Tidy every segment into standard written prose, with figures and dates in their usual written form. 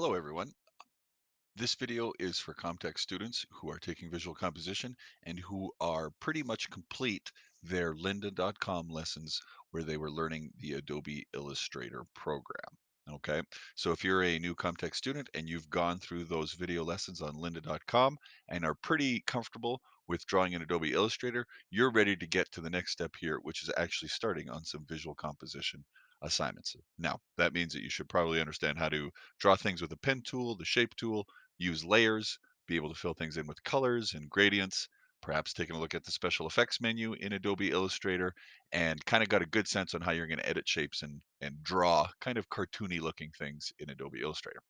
Hello, everyone. This video is for Comtech students who are taking visual composition and who are pretty much complete their lynda.com lessons where they were learning the Adobe Illustrator program. Okay, so if you're a new Comtech student and you've gone through those video lessons on lynda.com and are pretty comfortable with drawing in Adobe Illustrator, you're ready to get to the next step here, which is actually starting on some visual composition assignments. Now, that means that you should probably understand how to draw things with a pen tool, the shape tool, use layers, be able to fill things in with colors and gradients, perhaps taking a look at the special effects menu in Adobe Illustrator, and kind of got a good sense on how you're going to edit shapes and draw kind of cartoony looking things in Adobe Illustrator.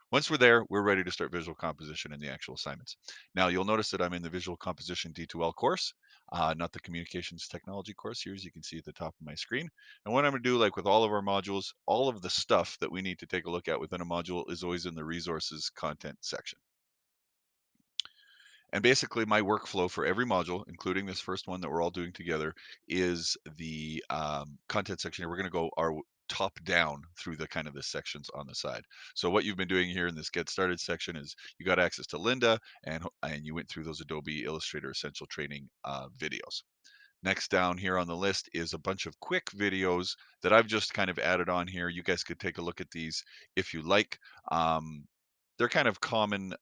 Once we're there, we're ready to start visual composition in the actual assignments. Now, you'll notice that I'm in the visual composition D2L course, not the communications technology course here, as you can see at the top of my screen. And what I'm going to do, like with all of our modules, all of the stuff that we need to take a look at within a module is always in the resources content section. And basically, my workflow for every module, including this first one that we're all doing together, is the content section here. We're going to go our top down through the kind of the sections on the side. So what you've been doing here in this get started section is you got access to Lynda and you went through those Adobe Illustrator Essential Training videos. Next down here on the list is a bunch of quick videos that I've just kind of added on here. You guys could take a look at these if you like. Um, they're kind of common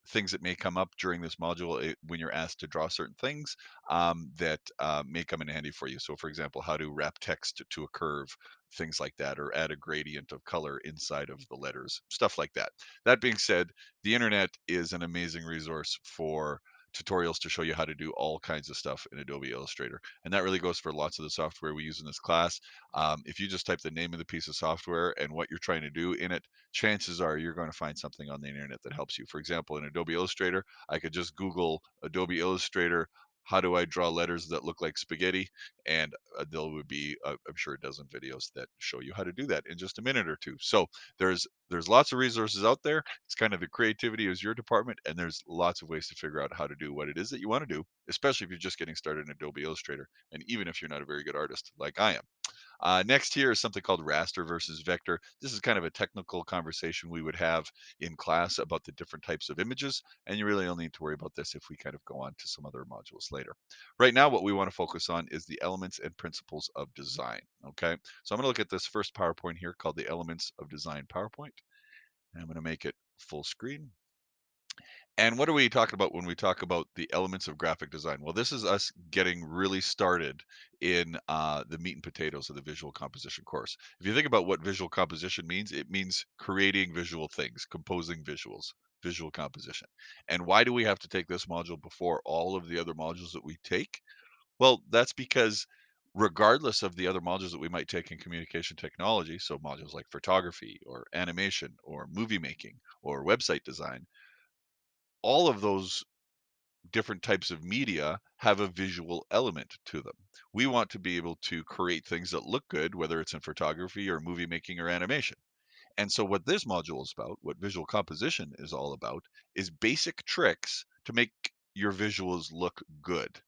things that may come up during this module when you're asked to draw certain things that may come in handy for you. So, for example, how to wrap text to a curve, things like that, or add a gradient of color inside of the letters, stuff like that. That being said, the internet is an amazing resource for tutorials to show you how to do all kinds of stuff in Adobe Illustrator. And that really goes for lots of the software we use in this class. If you just type the name of the piece of software and what you're trying to do in it, chances are you're going to find something on the internet that helps you. For example, in Adobe Illustrator, I could just Google Adobe Illustrator. How do I draw letters that look like spaghetti? And there would be, I'm sure, a dozen videos that show you how to do that in just a minute or two. So there's lots of resources out there. It's kind of the creativity is your department, and there's lots of ways to figure out how to do what it is that you want to do, especially if you're just getting started in Adobe Illustrator, and even if you're not a very good artist like I am. Next here is something called raster versus vector. This is kind of a technical conversation we would have in class about the different types of images, and you really only need to worry about this if we kind of go on to some other modules later. Right now, what we want to focus on is the elements and principles of design. Okay, so I'm going to look at this first PowerPoint here called the Elements of Design PowerPoint, and I'm going to make it full screen. And what are we talking about when we talk about the elements of graphic design? Well, this is us getting really started in the meat and potatoes of the visual composition course. If you think about what visual composition means, it means creating visual things, composing visuals, visual composition. And why do we have to take this module before all of the other modules that we take? Well, that's because regardless of the other modules that we might take in communication technology, so modules like photography or animation or movie making or website design, all of those different types of media have a visual element to them. We want to be able to create things that look good, whether it's in photography or movie making or animation. And so, what this module is about, what visual composition is all about, is basic tricks to make your visuals look good.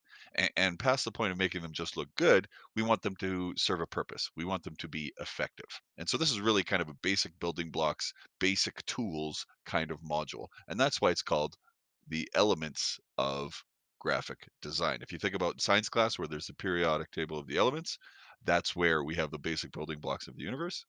And past the point of making them just look good, we want them to serve a purpose. We want them to be effective. And so, this is really kind of a basic building blocks, basic tools kind of module. And that's why it's called the elements of graphic design. If you think about science class where there's the periodic table of the elements, that's where we have the basic building blocks of the universe.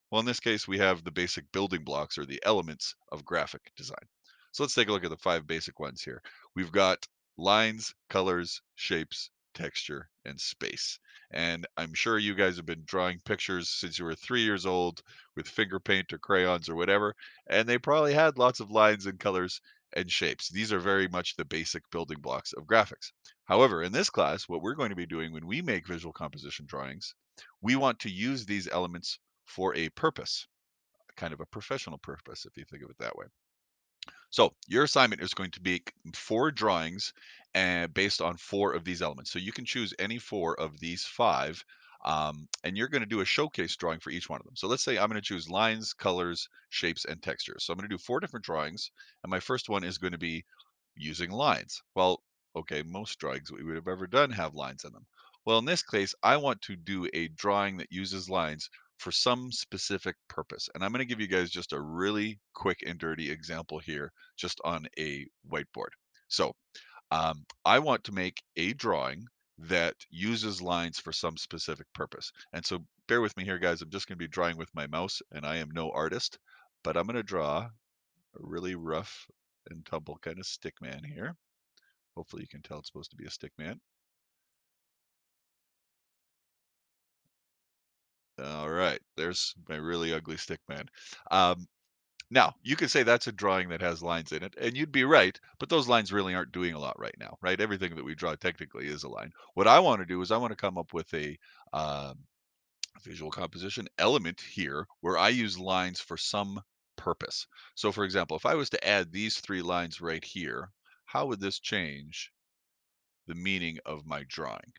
Well, in this case, we have the basic building blocks or the elements of graphic design. So let's take a look at the five basic ones here. We've got lines, colors, shapes, texture, and space. And I'm sure you guys have been drawing pictures since you were 3 years old with finger paint or crayons or whatever, and they probably had lots of lines and colors and shapes. These are very much the basic building blocks of graphics. However, in this class, what we're going to be doing when we make visual composition drawings, we want to use these elements for a purpose, kind of a professional purpose, if you think of it that way. So your assignment is going to be four drawings based on four of these elements. So you can choose any four of these five, and you're going to do a showcase drawing for each one of them. So let's say I'm going to choose lines, colors, shapes, and textures. So I'm going to do four different drawings, and my first one is going to be using lines. Well, okay, most drawings we would have ever done have lines in them. Well, in this case, I want to do a drawing that uses lines for some specific purpose. And I'm going to give you guys just a really quick and dirty example here, just on a whiteboard. So I want to make a drawing that uses lines for some specific purpose. And so bear with me here, guys. I'm just going to be drawing with my mouse, and I am no artist, but I'm going to draw a really rough and tumble kind of stick man here. Hopefully you can tell it's supposed to be a stick man. All right, there's my really ugly stick man. Um, Now, you could say that's a drawing that has lines in it, and you'd be right, but those lines really aren't doing a lot right now, right? Everything that we draw technically is a line. What I want to do is I want to come up with a visual composition element here where I use lines for some purpose. So, for example, if I was to add these three lines right here, how would this change the meaning of my drawing?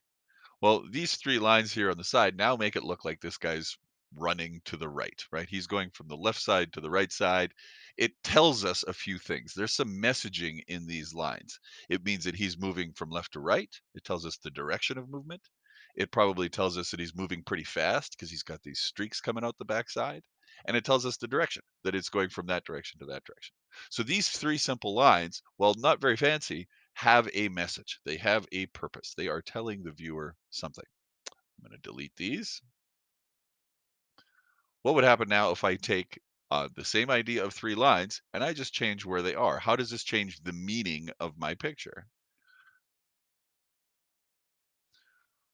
Well, these three lines here on the side now make it look like this guy's running to the right, right? He's going from the left side to the right side. It tells us a few things. There's some messaging in these lines. It means that he's moving from left to right. It tells us the direction of movement. It probably tells us that he's moving pretty fast because he's got these streaks coming out the backside. And it tells us the direction, that it's going from that direction to that direction. So these three simple lines, while not very fancy, have a message. They have a purpose. They are telling the viewer something. I'm going to delete these. What would happen now if I take the same idea of three lines and I just change where they are? How does this change the meaning of my picture?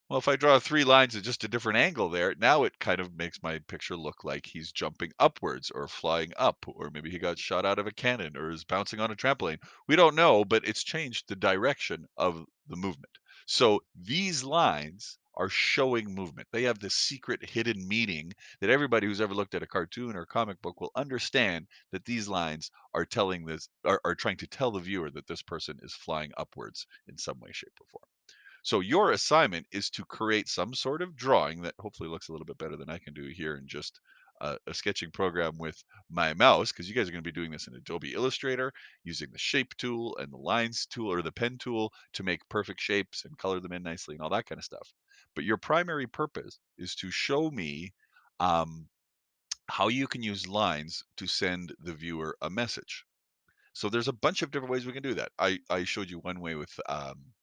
Well, if I draw three lines at just a different angle there, now it kind of makes my picture look like he's jumping upwards or flying up, or maybe he got shot out of a cannon or is bouncing on a trampoline. We don't know, but it's changed the direction of the movement. So these lines are showing movement. They have this secret hidden meaning that everybody who's ever looked at a cartoon or comic book will understand, that these lines are telling this, are trying to tell the viewer that this person is flying upwards in some way, shape, or form. So your assignment is to create some sort of drawing that hopefully looks a little bit better than I can do here in just a sketching program with my mouse, because you guys are going to be doing this in Adobe Illustrator using the shape tool and the lines tool or the pen tool to make perfect shapes and color them in nicely and all that kind of stuff. But your primary purpose is to show me um, how you can use lines to send the viewer a message. So there's a bunch of different ways we can do that. I showed you one way with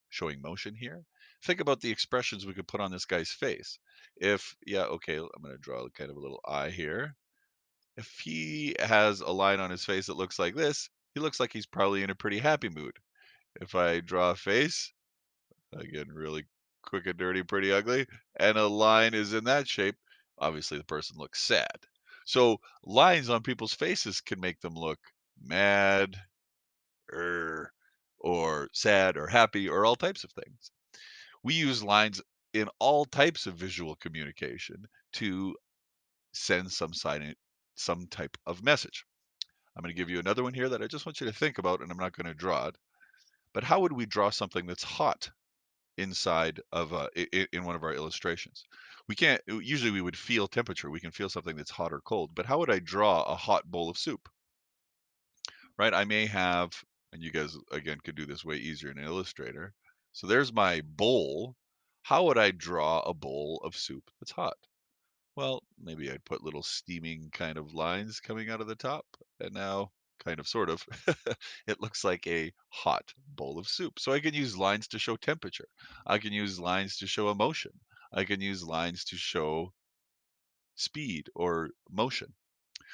showing motion here. Think about the expressions we could put on this guy's face. If, yeah, okay, I'm going to draw kind of a little eye here. If he has a line on his face that looks like this, he looks like he's probably in a pretty happy mood. If I draw a face, again, really quick and dirty, pretty ugly, and a line is in that shape, obviously the person looks sad. So lines on people's faces can make them look mad, er, or sad or happy or all types of things. We use lines in all types of visual communication to send some type of message. I'm going to give you another one here that I just want you to think about, and I'm not going to draw it. But how would we draw something that's hot inside of in one of our illustrations? We can't. Usually, we would feel temperature. We can feel something that's hot or cold. But how would I draw a hot bowl of soup? Right? I may have, and you guys again could do this way easier in Illustrator. So there's my bowl. How would I draw a bowl of soup that's hot? Well, maybe I'd put little steaming kind of lines coming out of the top. And now, kind of sort of, it looks like a hot bowl of soup. So I can use lines to show temperature. I can use lines to show emotion. I can use lines to show speed or motion.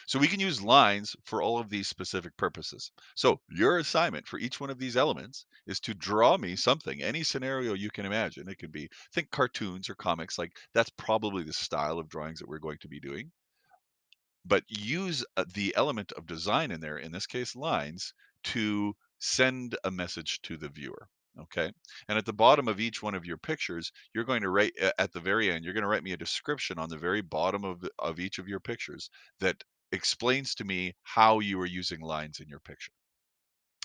So we can use lines for all of these specific purposes. So your assignment for each one of these elements is to draw me something, any scenario you can imagine. It could be, think cartoons or comics, like that's probably the style of drawings that we're going to be doing. But use the element of design in there, in this case, lines, to send a message to the viewer. Okay. And at the bottom of each one of your pictures, you're going to write at the very end, you're going to write me a description on the very bottom of each of your pictures that explains to me how you are using lines in your picture.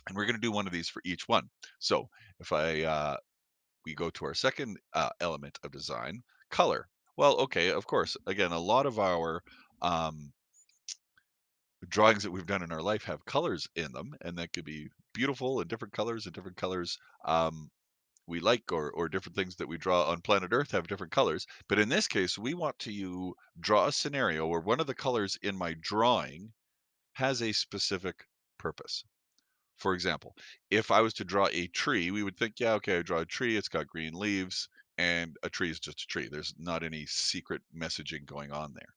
And we're going to do one of these for each one. So if we go to our second element of design, color. Well, okay, of course, again, a lot of our um, drawings that we've done in our life have colors in them, and that could be beautiful and different colors, um, we like or different things that we draw on planet Earth have different colors. But in this case, we want to draw a scenario where one of the colors in my drawing has a specific purpose. For example, if I was to draw a tree, we would think, yeah, okay, I draw a tree, it's got green leaves, and a tree is just a tree. There's not any secret messaging going on there.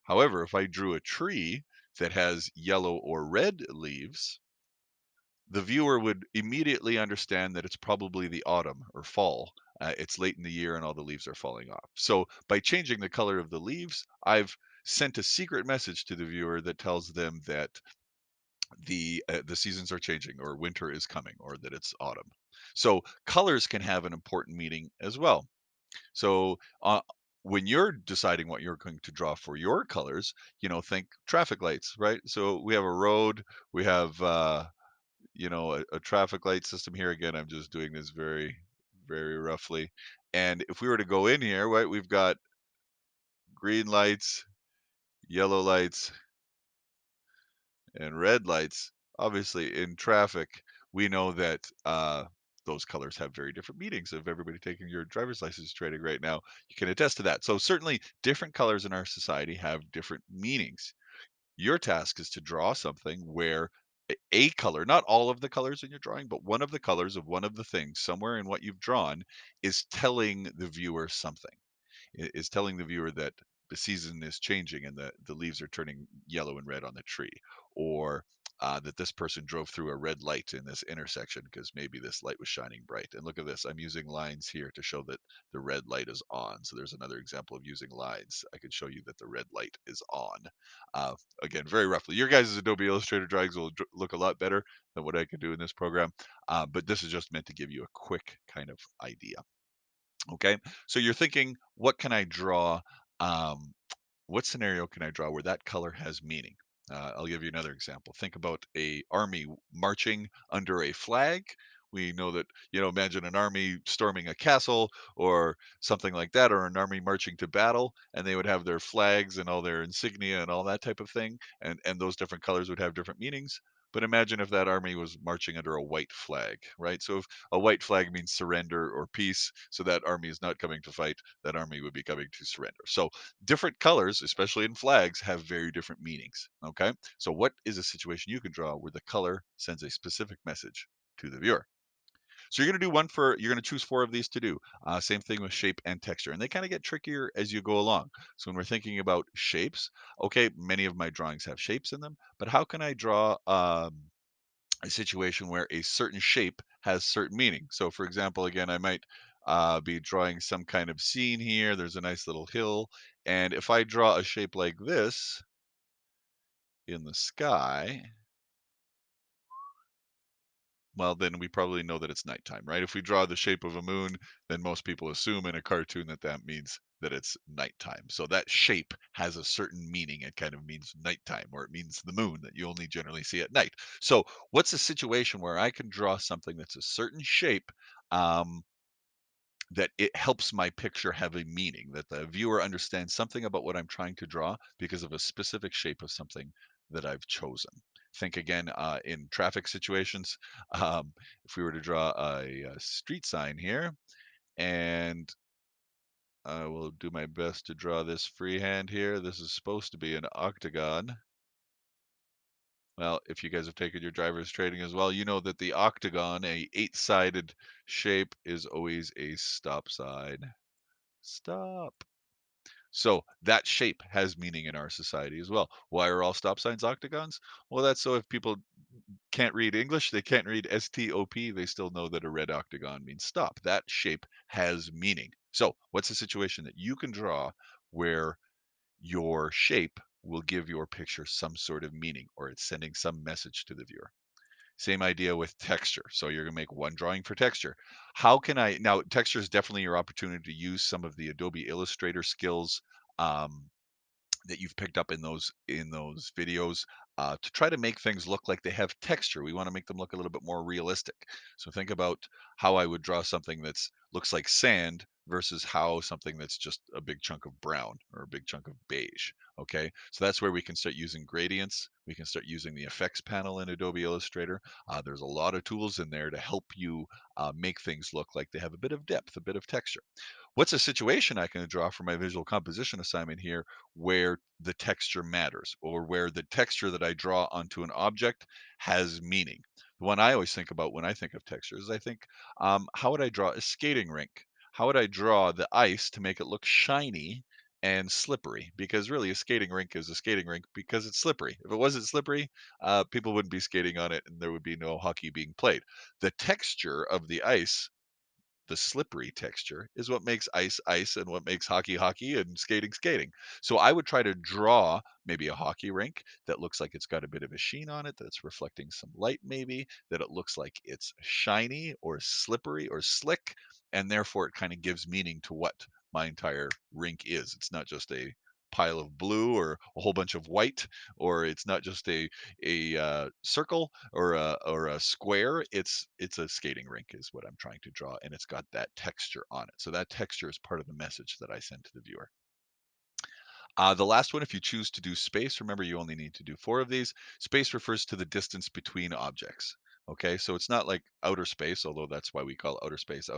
However, if I drew a tree that has yellow or red leaves, the viewer would immediately understand that it's probably the autumn or fall. It's late in the year and all the leaves are falling off. So by changing the color of the leaves, I've sent a secret message to the viewer that tells them that the seasons are changing or winter is coming or that it's autumn. So colors can have an important meaning as well. So when you're deciding what you're going to draw for your colors, think traffic lights, right? So we have a road, we have a traffic light system here. Again, I'm just doing this very, very roughly. And if we were to go in here, right, we've got green lights, yellow lights, and red lights. Obviously, in traffic, we know that those colors have very different meanings. If everybody taking your driver's license training right now, you can attest to that. So certainly, different colors in our society have different meanings. Your task is to draw something where a color, not all of the colors in your drawing, but one of the colors of one of the things somewhere in what you've drawn is telling the viewer something. Is telling the viewer that the season is changing and the leaves are turning yellow and red on the tree, or that this person drove through a red light in this intersection because maybe this light was shining bright. And look at this, I'm using lines here to show that the red light is on. So there's another example of using lines. I could show you that the red light is on. Uh, Again, very roughly. Your guys' Adobe Illustrator drawings will look a lot better than what I could do in this program, but this is just meant to give you a quick kind of idea. Okay, so you're thinking, what can I draw? Um, what scenario can I draw where that color has meaning? I'll give you another example. Think about a army marching under a flag. We know that, imagine an army storming a castle or something like that, or an army marching to battle, and they would have their flags and all their insignia and all that type of thing, and those different colors would have different meanings. But imagine if that army was marching under a white flag, right? So if a white flag means surrender or peace, so that army is not coming to fight, that army would be coming to surrender. So different colors, especially in flags, have very different meanings. Okay. So, what is a situation you can draw where the color sends a specific message to the viewer? So, you're going to choose four of these to do. Same thing with shape and texture. And they kind of get trickier as you go along. So, when we're thinking about shapes, okay, many of my drawings have shapes in them, but how can I draw a situation where a certain shape has certain meaning? So, for example, again, I might be drawing some kind of scene here. There's a nice little hill. And if I draw a shape like this in the sky, well, then we probably know that it's nighttime, right? If we draw the shape of a moon, then most people assume in a cartoon that that means that it's nighttime. So that shape has a certain meaning. It kind of means nighttime, or it means the moon that you only generally see at night. So, what's a situation where I can draw something that's a certain shape? Um, that it helps my picture have a meaning, that the viewer understands something about what I'm trying to draw because of a specific shape of something that I've chosen. Think again in traffic situations. Um, if we were to draw a street sign here, and I will do my best to draw this freehand here. This is supposed to be an octagon. Well, if you guys have taken your driver's training as well, you know that the octagon, a eight-sided shape, is always a stop sign. Stop. So that shape has meaning in our society as well. Why are all stop signs octagons? Well, that's so if people can't read English, they can't read STOP, they still know that a red octagon means stop. That shape has meaning. So, what's a situation that you can draw where your shape will give your picture some sort of meaning or it's sending some message to the viewer? Same idea with texture. So you're going to make one drawing for texture. How can I now? Texture is definitely your opportunity to use some of the Adobe Illustrator skills um, that you've picked up in those videos to try to make things look like they have texture. We want to make them look a little bit more realistic. So think about how I would draw something that's looks like sand versus how something that's just a big chunk of brown or a big chunk of beige. Okay, so that's where we can start using gradients. We can start using the effects panel in Adobe Illustrator. There's a lot of tools in there to help you make things look like they have a bit of depth, a bit of texture. What's a situation I can draw for my visual composition assignment here where the texture matters or where the texture that I draw onto an object has meaning? The one I always think about when I think of textures is I think, how would I draw a skating rink? How would I draw the ice to make it look shiny and slippery? Because really, a skating rink is a skating rink because it's slippery. If it wasn't slippery, people wouldn't be skating on it and there would be no hockey being played. The texture of the ice, the slippery texture, is what makes ice ice and what makes hockey hockey and skating skating. So I would try to draw maybe a hockey rink that looks like it's got a bit of a sheen on it, that's reflecting some light maybe, that it looks like it's shiny or slippery or slick, and therefore it kind of gives meaning to what my entire rink is. It's not just a pile of blue or a whole bunch of white, or it's not just a circle or a square. It's a skating rink is what I'm trying to draw, and it's got that texture on it. So that texture is part of the message that I send to the viewer. The last one, if you choose to do space, remember you only need to do four of these. Space refers to the distance between objects. Okay, so it's not like outer space, although that's why we call outer space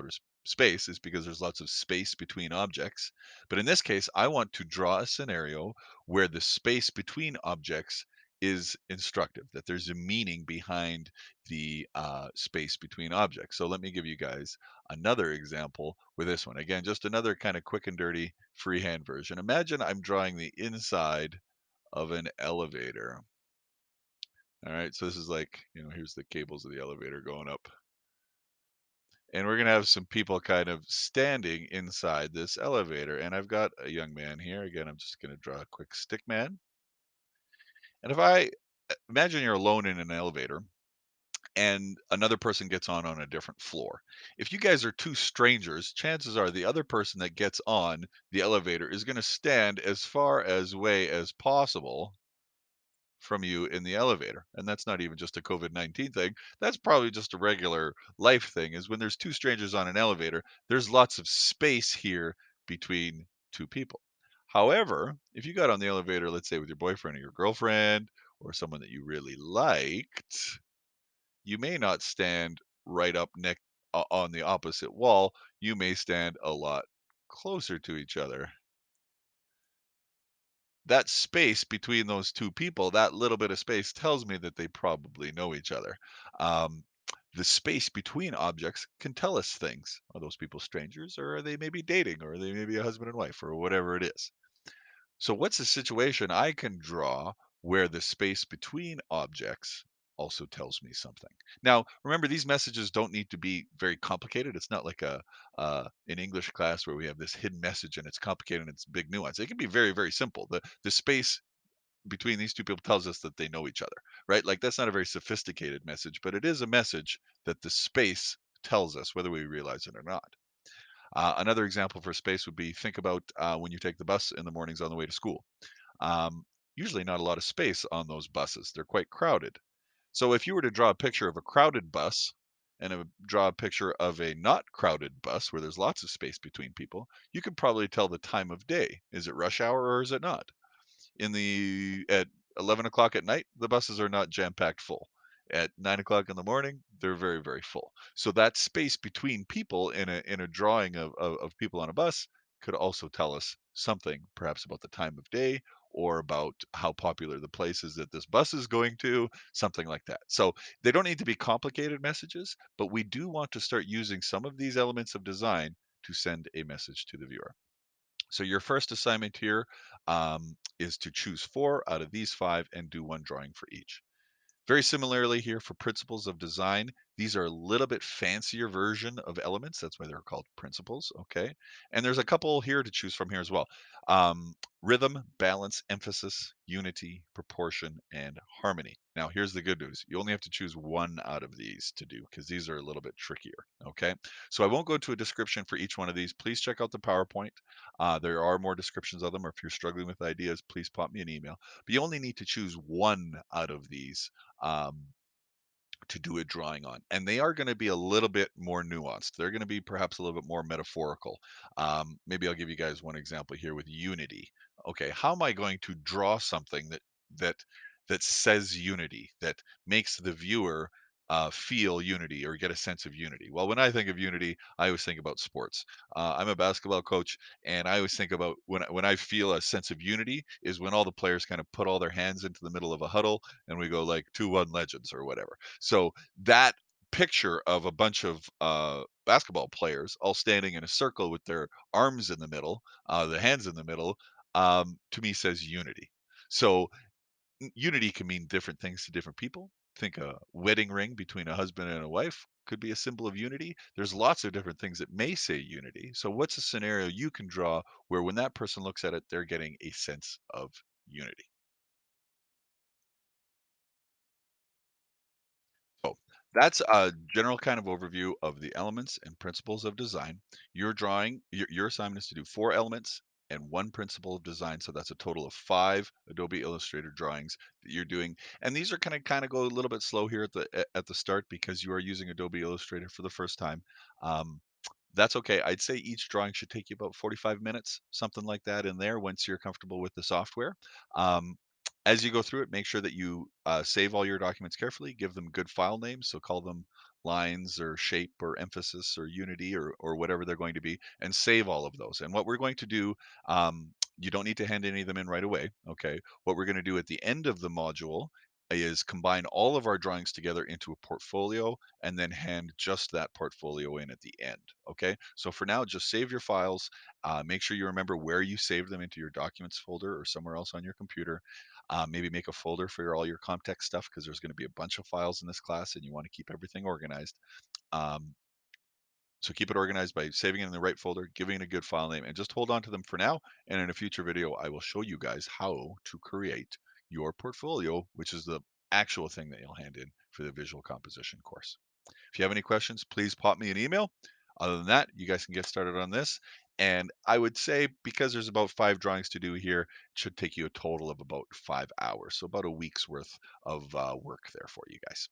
space, is because there's lots of space between objects. But in this case, I want to draw a scenario where the space between objects is instructive, that there's a meaning behind the space between objects. So let me give you guys another example with this one. Again, just another kind of quick and dirty freehand version. Imagine I'm drawing the inside of an elevator. All right, so this is like, here's the cables of the elevator going up. And we're gonna have some people kind of standing inside this elevator. And I've got a young man here. Again, I'm just gonna draw a quick stick man. And if I imagine you're alone in an elevator and another person gets on a different floor. If you guys are two strangers, chances are the other person that gets on the elevator is going to stand as far as away as possible from you in the elevator. And that's not even just a COVID-19 thing. That's probably just a regular life thing is when there's two strangers on an elevator, there's lots of space here between two people. However, if you got on the elevator, let's say with your boyfriend or your girlfriend or someone that you really liked, you may not stand right up next on the opposite wall. You may stand a lot closer to each other. That space between those two people, that little bit of space tells me that they probably know each other. Um, the space between objects can tell us things. Are those people strangers, or are they maybe dating, or are they maybe a husband and wife, or whatever it is? So what's a situation I can draw where the space between objects also tells me something? Now, remember, these messages don't need to be very complicated. It's not like a an English class where we have this hidden message and it's complicated and it's big nuance. It can be very, very simple. The space between these two people tells us that they know each other, right? Like that's not a very sophisticated message, but it is a message that the space tells us, whether we realize it or not. Another example for space would be think about when you take the bus in the mornings on the way to school. um, Usually not a lot of space on those buses. They're quite crowded. So if you were to draw a picture of a crowded bus and draw a picture of a not crowded bus where there's lots of space between people, you could probably tell the time of day. Is it rush hour or is it not? At 11 o'clock at night, the buses are not jam-packed full. At 9 o'clock in the morning, they're very, very full. So that space between people in a drawing of people on a bus could also tell us something, perhaps about the time of day or about how popular the place is that this bus is going to, something like that. So they don't need to be complicated messages, but we do want to start using some of these elements of design to send a message to the viewer. So your first assignment here is to choose four out of these five and do one drawing for each. Very similarly here for principles of design, These are a little bit fancier version of elements. That's why they're called principles. Okay. And there's a couple here to choose from here as well. Um, Rhythm, balance, emphasis, unity, proportion, and harmony. Now, here's the good news. You only have to choose one out of these to do because these are a little bit trickier. Okay. So I won't go into a description for each one of these. Please check out the PowerPoint. There are more descriptions of them, or if you're struggling with ideas, please pop me an email. But you only need to choose one out of these. Um, to do a drawing on. And they are going to be a little bit more nuanced. They're going to be perhaps a little bit more metaphorical. Maybe I'll give you guys one example here with unity. Okay, how am I going to draw something that that says unity, that makes the viewer feel unity or get a sense of unity? Well, when I think of unity, I always think about sports. I'm a basketball coach, and I always think about when I feel a sense of unity is when all the players kind of put all their hands into the middle of a huddle and we go like 2-1 legends or whatever. So that picture of a bunch of basketball players all standing in a circle with their arms in the middle, the hands in the middle, to me says unity. So unity can mean different things to different people. Think a wedding ring between a husband and a wife could be a symbol of unity. There's lots of different things that may say unity. So what's a scenario you can draw where when that person looks at it, they're getting a sense of unity? So that's a general kind of overview of the elements and principles of design. Your assignment is to do 4 elements and 1 principle of design. So that's a total of 5 Adobe Illustrator drawings that you're doing. And these are kind of go a little bit slow here at the start because you are using Adobe Illustrator for the first time. Um, that's okay. I'd say each drawing should take you about 45 minutes, something like that in there once you're comfortable with the software. Um, as you go through it, make sure that you save all your documents carefully, give them good file names. So call them lines or shape or emphasis or unity or whatever they're going to be, and save all of those. And what we're going to do, you don't need to hand any of them in right away. Okay. What we're going to do at the end of the module is combine all of our drawings together into a portfolio and then hand just that portfolio in at the end. Okay. So for now, just save your files. Make sure you remember where you saved them into your documents folder or somewhere else on your computer. Maybe make a folder for all your Comtext stuff because there's going to be a bunch of files in this class and you want to keep everything organized. Um, so keep it organized by saving it in the right folder, giving it a good file name, and just hold on to them for now. And in a future video, I will show you guys how to create your portfolio, which is the actual thing that you'll hand in for the visual composition course. If you have any questions, please pop me an email. Other than that, you guys can get started on this. And I would say because there's about 5 drawings to do here, it should take you a total of about 5 hours. So about a week's worth of work there for you guys.